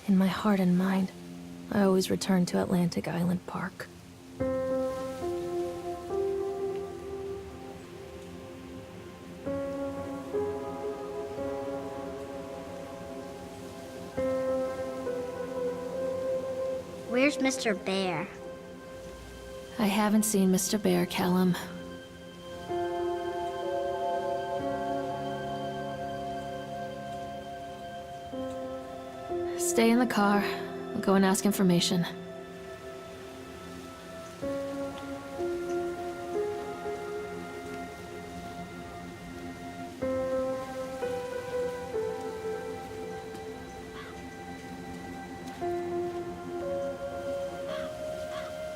In my heart and mind, I always return to Atlantic Island Park. Where's Mr. Bear? I haven't seen Mr. Bear, Callum. Stay in the car. I'll go and ask information.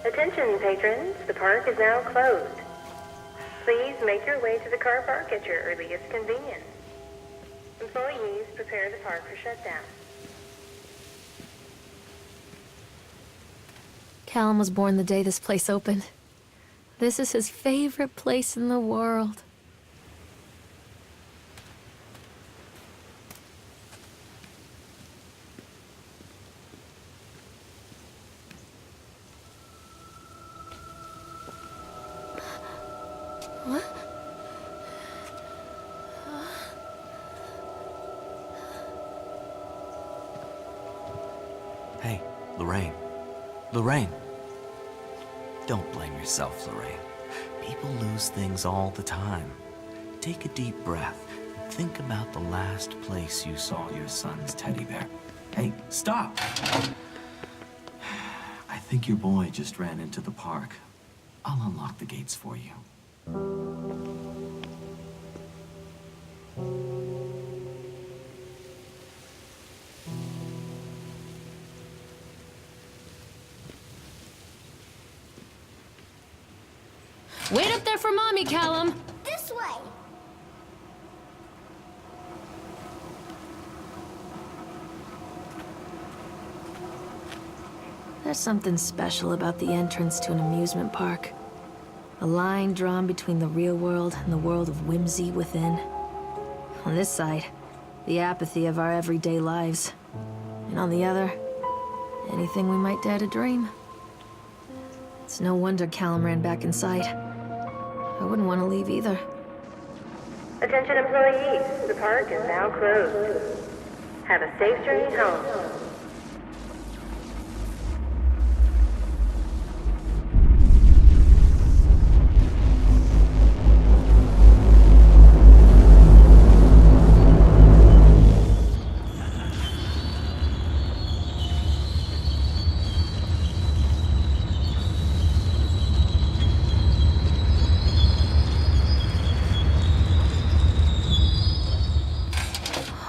Attention, patrons. The park is now closed. Please make your way to the car park at your earliest convenience. Employees, prepare the park for shutdown. Callum was born the day this place opened. This is his favorite place in the world. What? Hey, Lorraine. Lorraine. Don't blame yourself, Lorraine. People lose things all the time. Take a deep breath and think about the last place you saw your son's teddy bear. Hey, stop! I think your boy just ran into the park. I'll unlock the gates for you. Wait up there for Mommy, Callum! This way! There's something special about the entrance to an amusement park. A line drawn between the real world and the world of whimsy within. On this side, the apathy of our everyday lives. And on the other, anything we might dare to dream. It's no wonder Callum ran back inside. I wouldn't want to leave either. Attention, employees. The park is now closed. Have a safe journey home.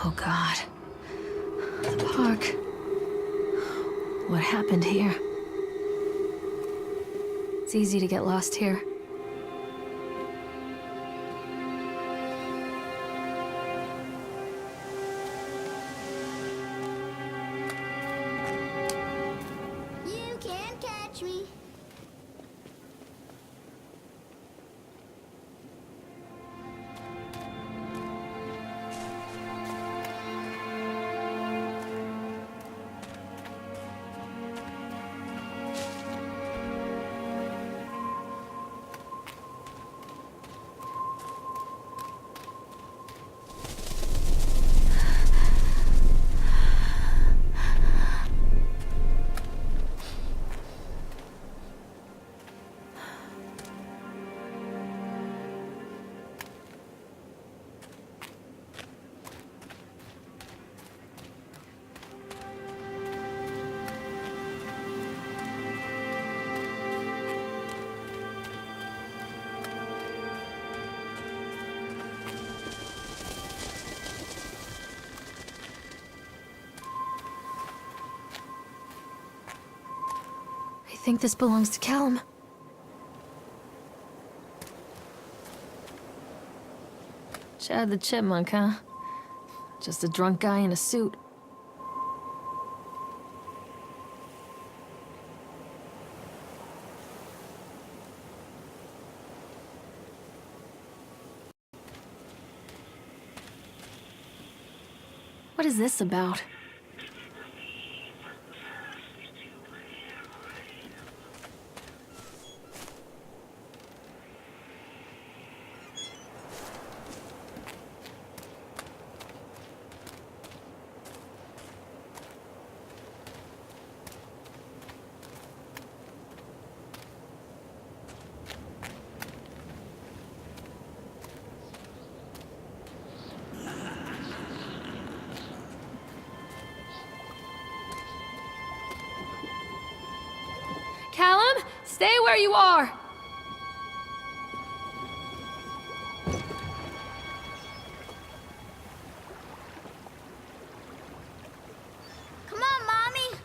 Oh God. The park. What happened here? It's easy to get lost here. You can't catch me. I think this belongs to Callum. Chad the Chipmunk, huh? Just a drunk guy in a suit. What is this about? Stay where you are! Come on, Mommy.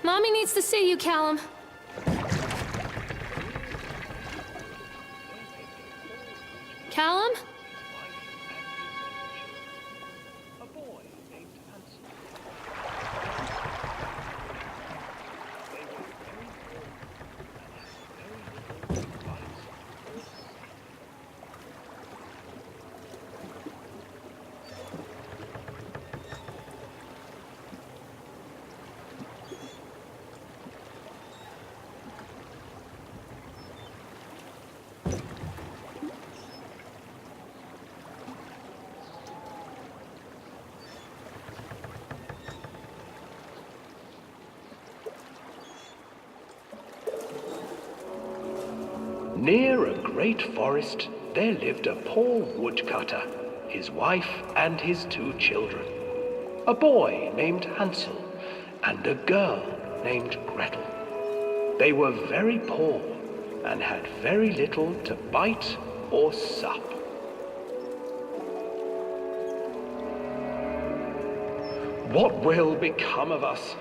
Mommy needs to see you, Callum. Callum? Near a great forest, there lived a poor woodcutter, his wife and his 2 children. A boy named Hansel and a girl named Gretel. They were very poor and had very little to bite or sup. "What will become of us?"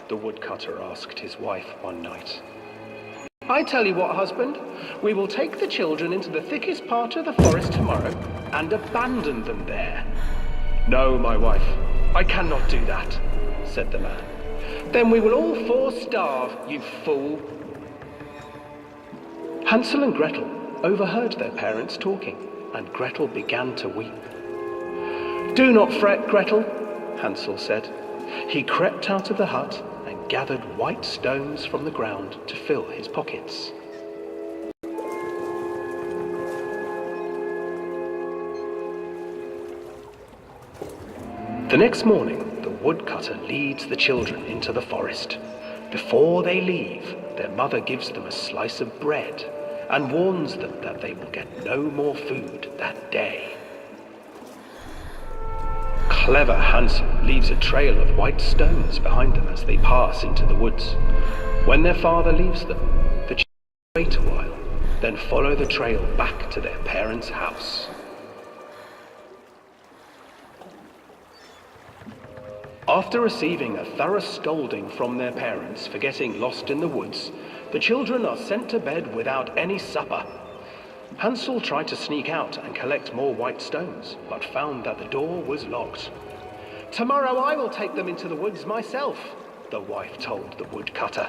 the woodcutter asked his wife one night. "I tell you what, husband, we will take the children into the thickest part of the forest tomorrow and abandon them there." "No, my wife, I cannot do that," said the man. "Then we will all 4 starve, you fool." Hansel and Gretel overheard their parents talking, and Gretel began to weep. "Do not fret, Gretel," Hansel said. He crept out of the hut and gathered white stones from the ground to fill his pockets. The next morning, the woodcutter leads the children into the forest. Before they leave, their mother gives them a slice of bread and warns them that they will get no more food that day. Clever Hansel leaves a trail of white stones behind them as they pass into the woods. When their father leaves them, the children wait a while, then follow the trail back to their parents' house. After receiving a thorough scolding from their parents for getting lost in the woods, the children are sent to bed without any supper. Hansel tried to sneak out and collect more white stones, but found that the door was locked. "Tomorrow I will take them into the woods myself," the wife told the woodcutter.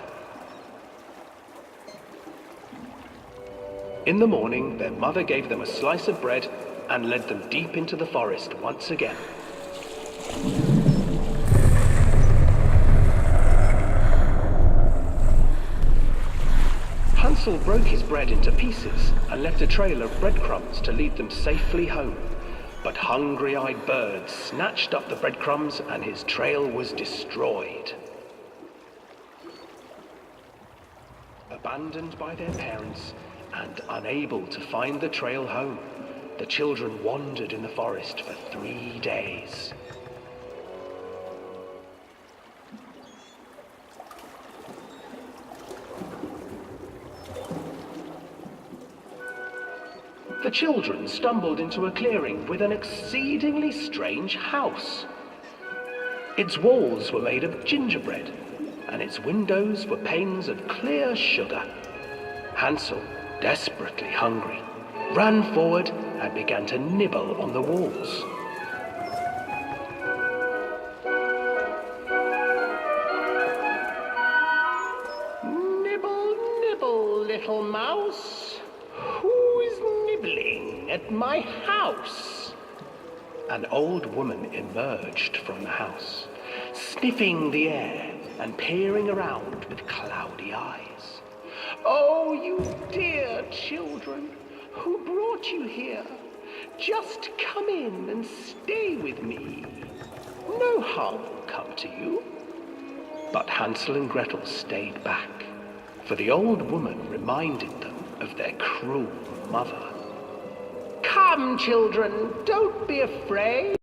In the morning, their mother gave them a slice of bread and led them deep into the forest once again. Hansel broke his bread into pieces and left a trail of breadcrumbs to lead them safely home. But hungry-eyed birds snatched up the breadcrumbs and his trail was destroyed. Abandoned by their parents and unable to find the trail home, the children wandered in the forest for 3 days. The children stumbled into a clearing with an exceedingly strange house. Its walls were made of gingerbread, and its windows were panes of clear sugar. Hansel, desperately hungry, ran forward and began to nibble on the walls. "Nibble, nibble, little mouse. Who is nibbling at my house?" An old woman emerged from the house, sniffing the air and peering around with cloudy eyes. "Oh, you dear children, who brought you here? Just come in and stay with me. No harm will come to you." But Hansel and Gretel stayed back, for the old woman reminded them of their cruel mother. "Come, children, don't be afraid.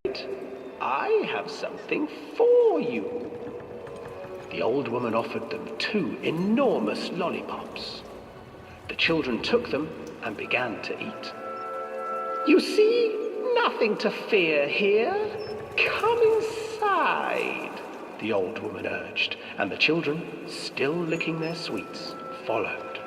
I have something for you." the old woman offered them 2 enormous lollipops. The children took them and began to eat. "You see, nothing to fear here. Come inside," the old woman urged, and the children, still licking their sweets, followed.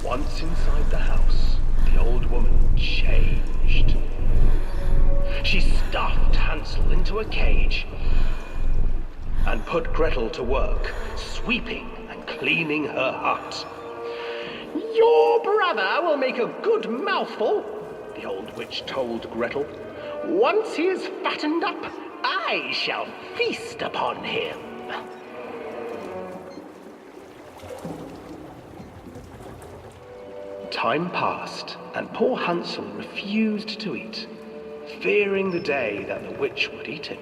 Once inside the house, the old woman changed. She stuffed Hansel into a cage and put Gretel to work, sweeping and cleaning her hut. "Your brother will make a good mouthful," the old witch told Gretel. "Once he is fattened up, I shall feast upon him." Time passed, and poor Hansel refused to eat, fearing the day that the witch would eat him.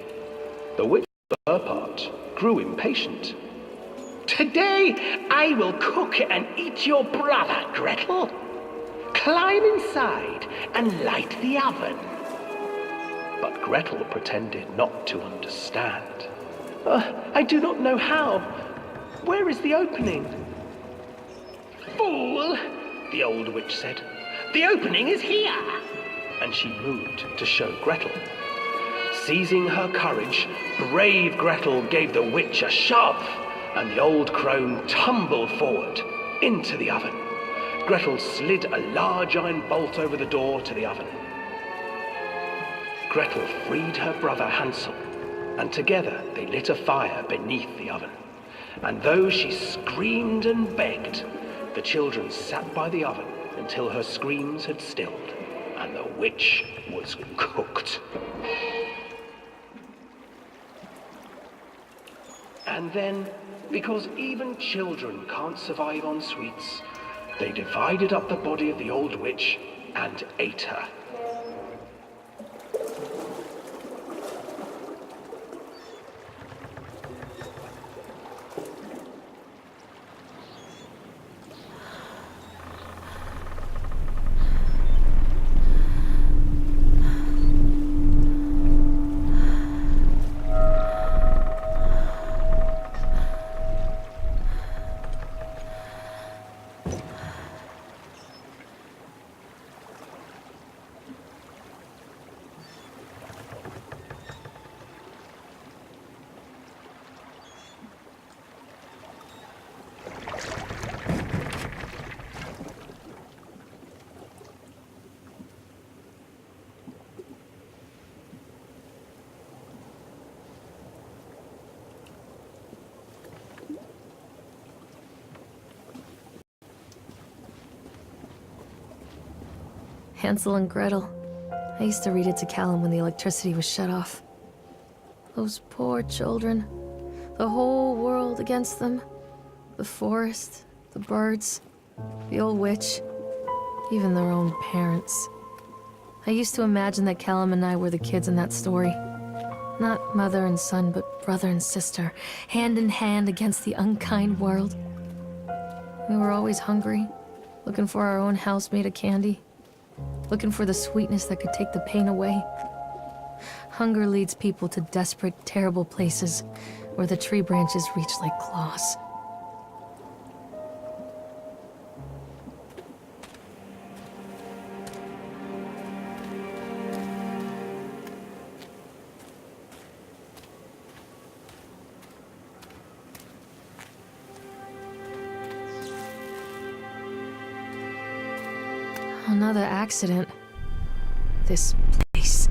The witch, for her part, grew impatient. "Today I will cook and eat your brother, Gretel. Climb inside and light the oven." But Gretel pretended not to understand. I do not know how. Where is the opening?" "Fool," the old witch said. "The opening is here." And she moved to show Gretel. Seizing her courage, brave Gretel gave the witch a shove, and the old crone tumbled forward into the oven. Gretel slid a large iron bolt over the door to the oven. Gretel freed her brother Hansel, and together they lit a fire beneath the oven. And though she screamed and begged, the children sat by the oven until her screams had stilled, and the witch was cooked. And then, because even children can't survive on sweets, they divided up the body of the old witch and ate her. Hansel and Gretel. I used to read it to Callum when the electricity was shut off. Those poor children. The whole world against them. The forest, the birds, the old witch, even their own parents. I used to imagine that Callum and I were the kids in that story. Not mother and son, but brother and sister, hand in hand against the unkind world. We were always hungry, looking for our own house made of candy. Looking for the sweetness that could take the pain away. Hunger leads people to desperate, terrible places where the tree branches reach like claws. Another accident. This place.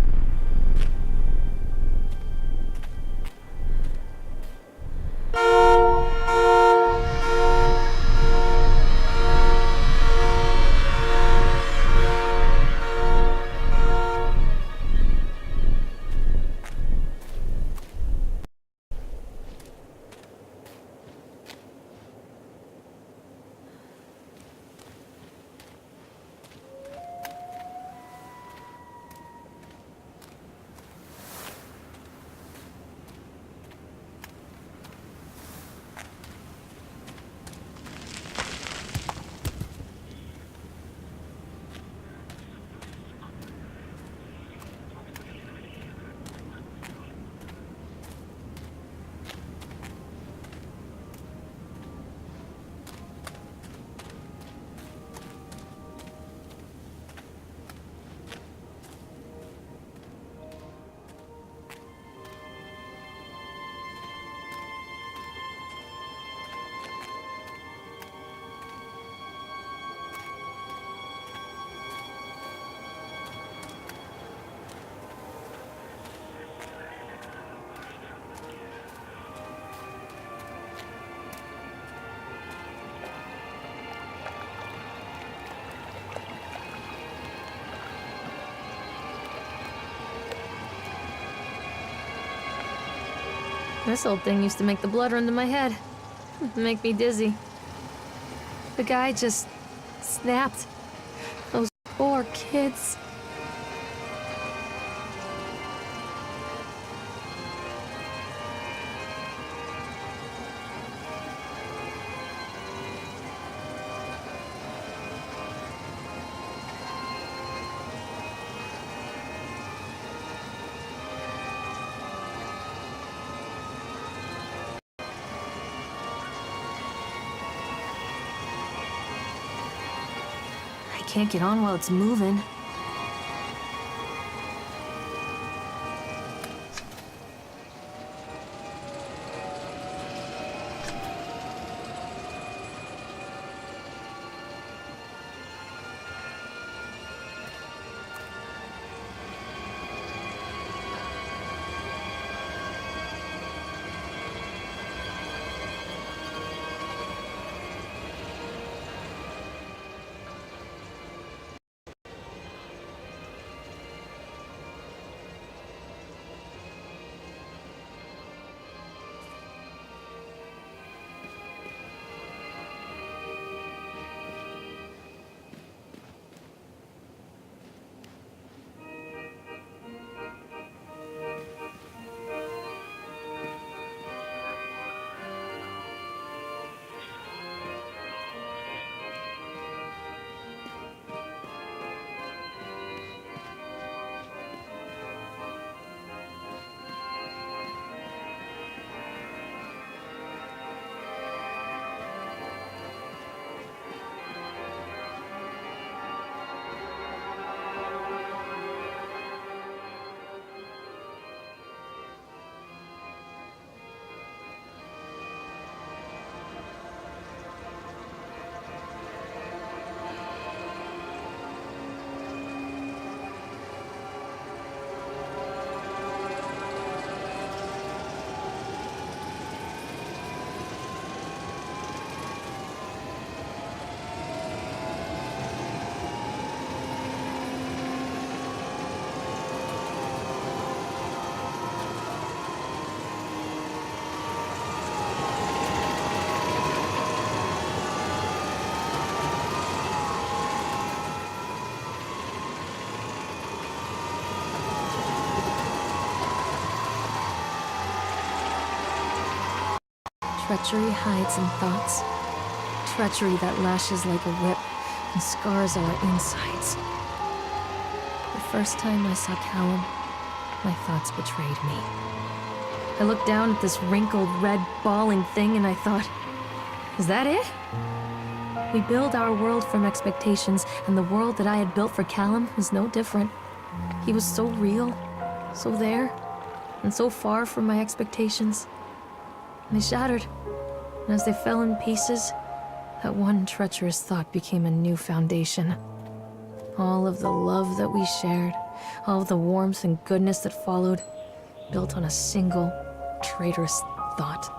This old thing used to make the blood run to my head. Make me dizzy. The guy just snapped. Those poor kids. I can't get on while it's moving. Treachery hides in thoughts. Treachery that lashes like a whip and scars our insides. The first time I saw Callum, my thoughts betrayed me. I looked down at this wrinkled, red, bawling thing and I thought, is that it? We build our world from expectations, and the world that I had built for Callum was no different. He was so real, so there, and so far from my expectations. And they shattered, and as they fell in pieces, that one treacherous thought became a new foundation. All of the love that we shared, all of the warmth and goodness that followed, built on a single, traitorous thought.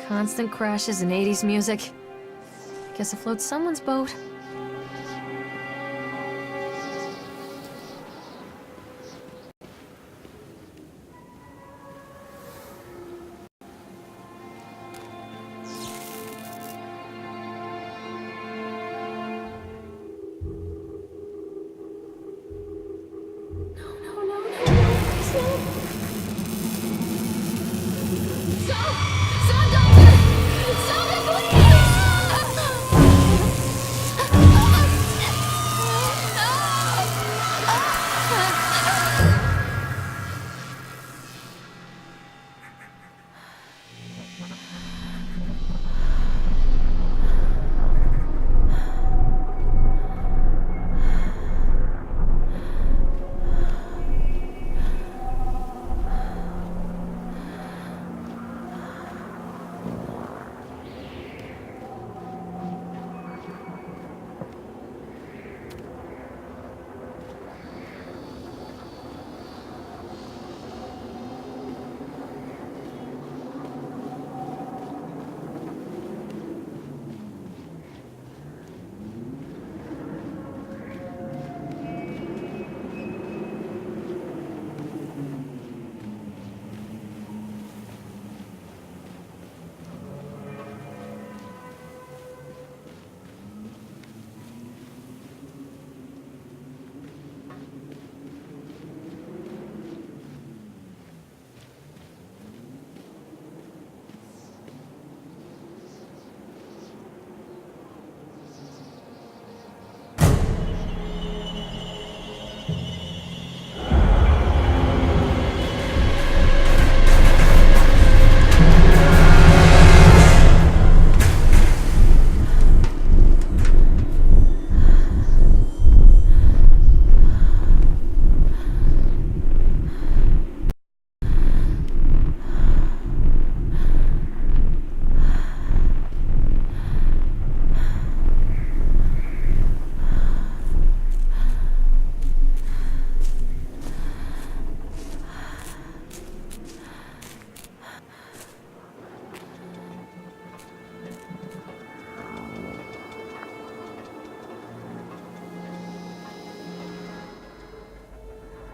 Constant crashes and 80s music. Guess it floats someone's boat.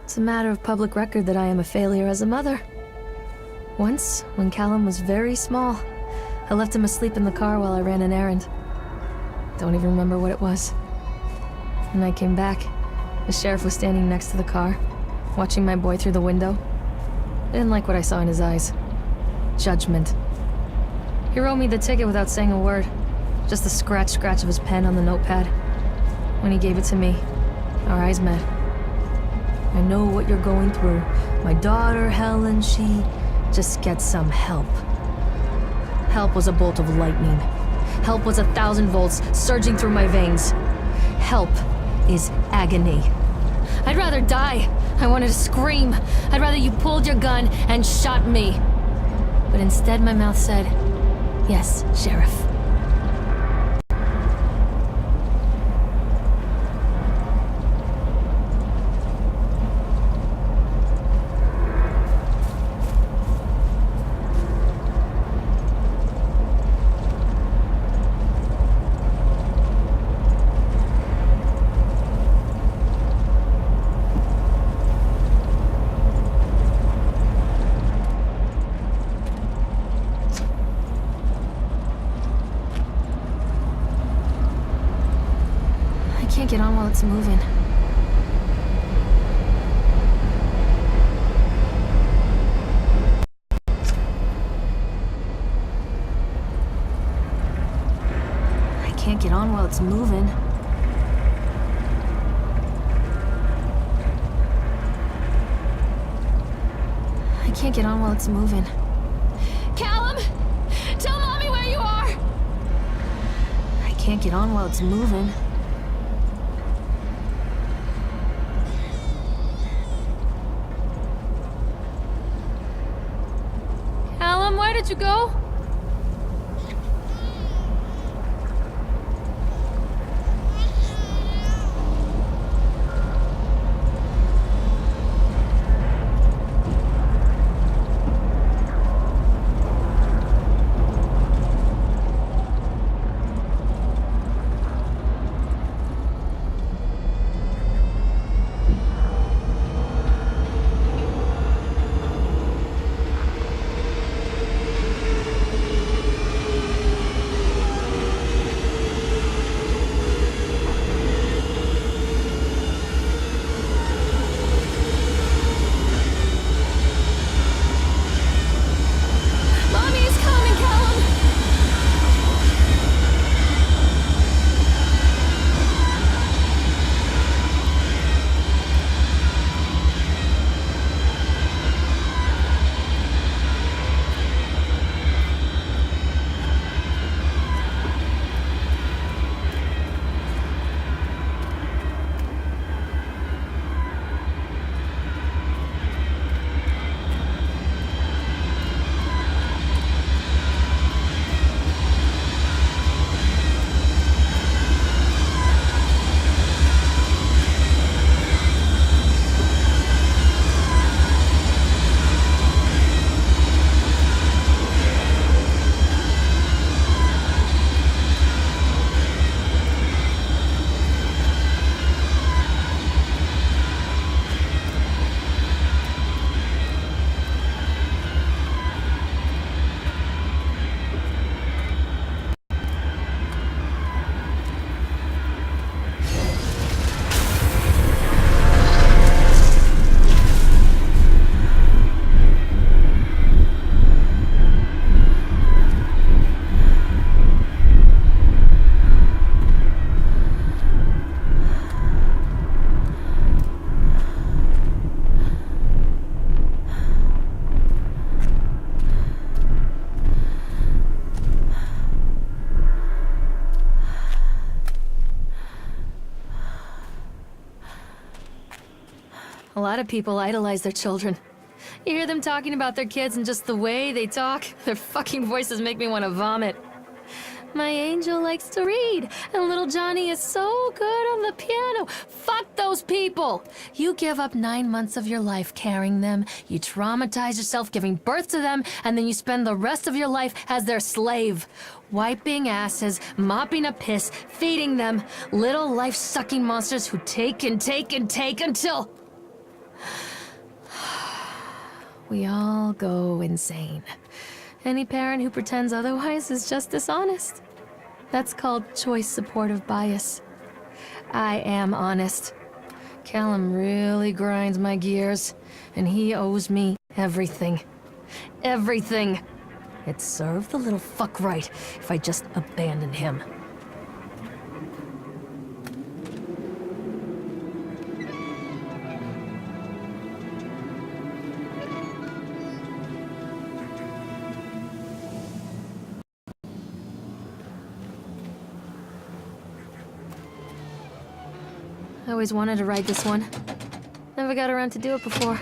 It's a matter of public record that I am a failure as a mother. Once, when Callum was very small, I left him asleep in the car while I ran an errand. Don't even remember what it was. When I came back, the sheriff was standing next to the car, watching my boy through the window. I didn't like what I saw in his eyes. Judgment. He wrote me the ticket without saying a word. Just the scratch of his pen on the notepad. When he gave it to me, our eyes met. I know what you're going through. My daughter, Helen, she just gets some help. Help was a bolt of lightning. Help was 1,000 volts surging through my veins. Help is agony. I'd rather die. I wanted to scream. I'd rather you pulled your gun and shot me. But instead my mouth said, "Yes, Sheriff." I can't get on while it's moving. I can't get on while it's moving. I can't get on while it's moving. Callum! Tell Mommy where you are! I can't get on while it's moving. Callum, where did you go? A lot of people idolize their children. You hear them talking about their kids and just the way they talk, their fucking voices make me want to vomit. My angel likes to read, and little Johnny is so good on the piano. Fuck those people! You give up 9 months of your life carrying them, you traumatize yourself giving birth to them, and then you spend the rest of your life as their slave. Wiping asses, mopping up piss, feeding them. Little life-sucking monsters who take and take and take until... We all go insane. Any parent who pretends otherwise is just dishonest. That's called choice supportive bias. I am honest. Callum really grinds my gears, and he owes me everything. Everything! It'd serve the little fuck right if I just abandoned him. I always wanted to ride this one. Never got around to do it before.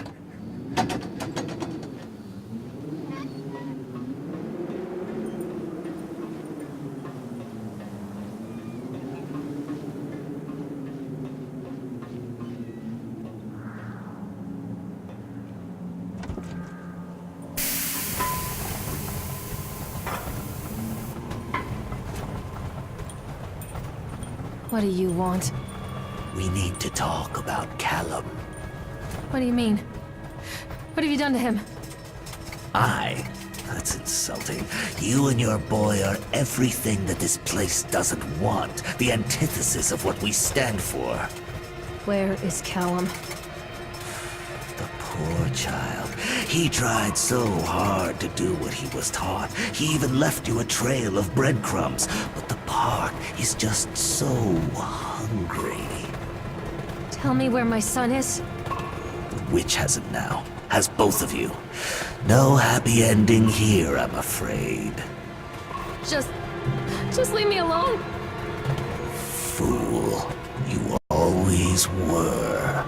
What do you want? We need to talk about Callum. What do you mean? What have you done to him? That's insulting. You and your boy are everything that this place doesn't want. The antithesis of what we stand for. Where is Callum? The poor child. He tried so hard to do what he was taught. He even left you a trail of breadcrumbs. But the park is just so hungry. Tell me where my son is. The witch has him now. Has both of you. No happy ending here, I'm afraid. Just leave me alone. Fool. You always were.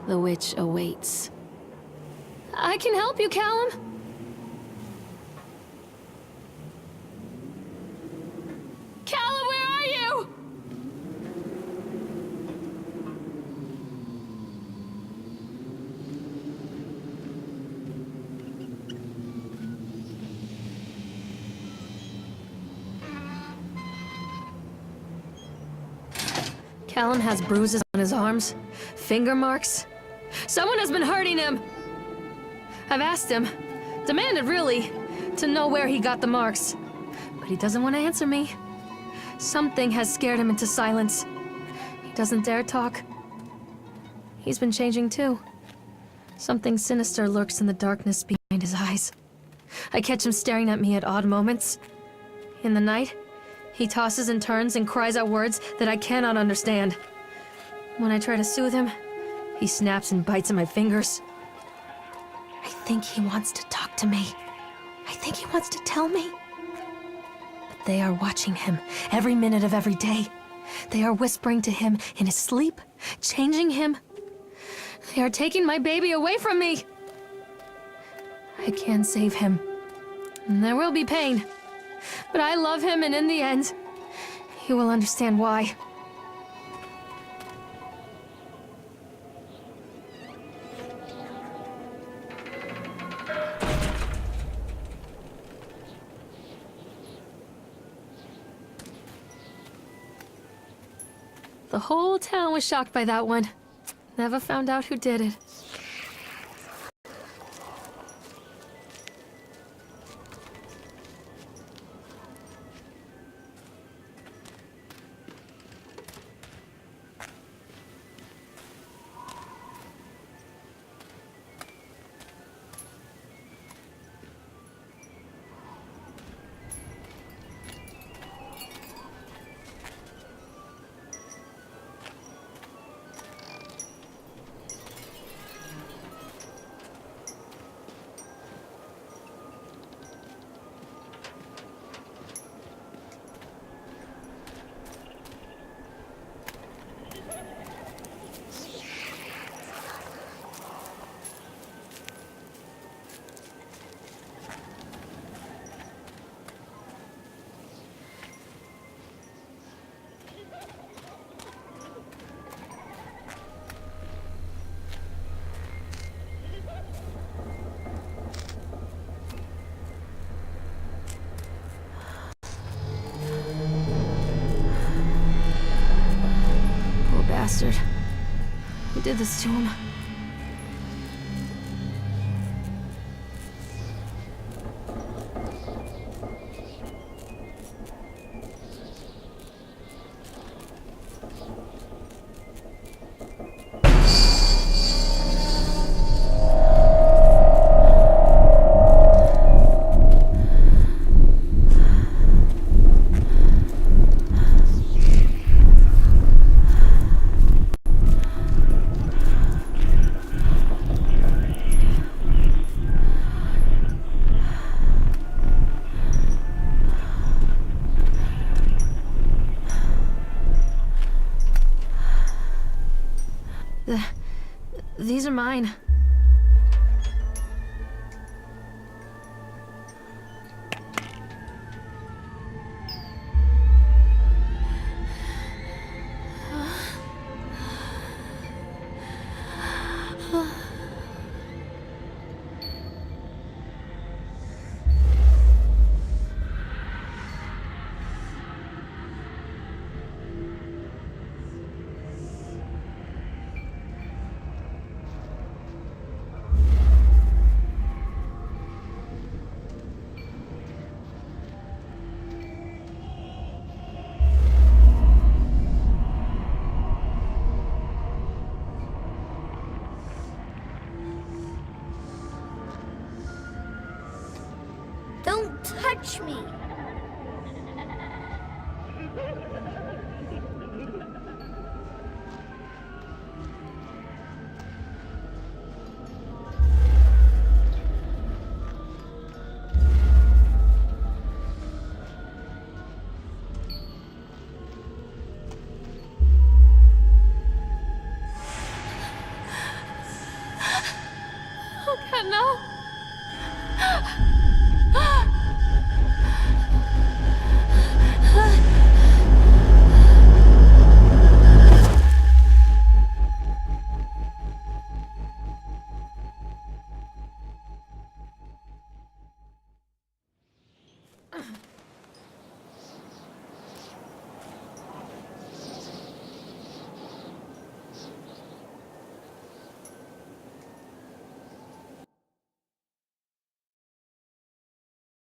The witch awaits. I can help you, Callum. Callum, where are you? Callum has bruises on his arms, finger marks. Someone has been hurting him. I've asked him, demanded really, to know where he got the marks. But he doesn't want to answer me. Something has scared him into silence. He doesn't dare talk. He's been changing too. Something sinister lurks in the darkness behind his eyes. I catch him staring at me at odd moments. In the night, he tosses and turns and cries out words that I cannot understand. When I try to soothe him, he snaps and bites at my fingers. I think he wants to talk to me. I think he wants to tell me. But they are watching him every minute of every day. They are whispering to him in his sleep, changing him. They are taking my baby away from me. I can save him. And there will be pain. But I love him, and in the end, he will understand why. The whole town was shocked by that one. Never found out who did it. Poor bastard. Who did this to him? These are mine. Don't touch me! Oh God, no! Ugh.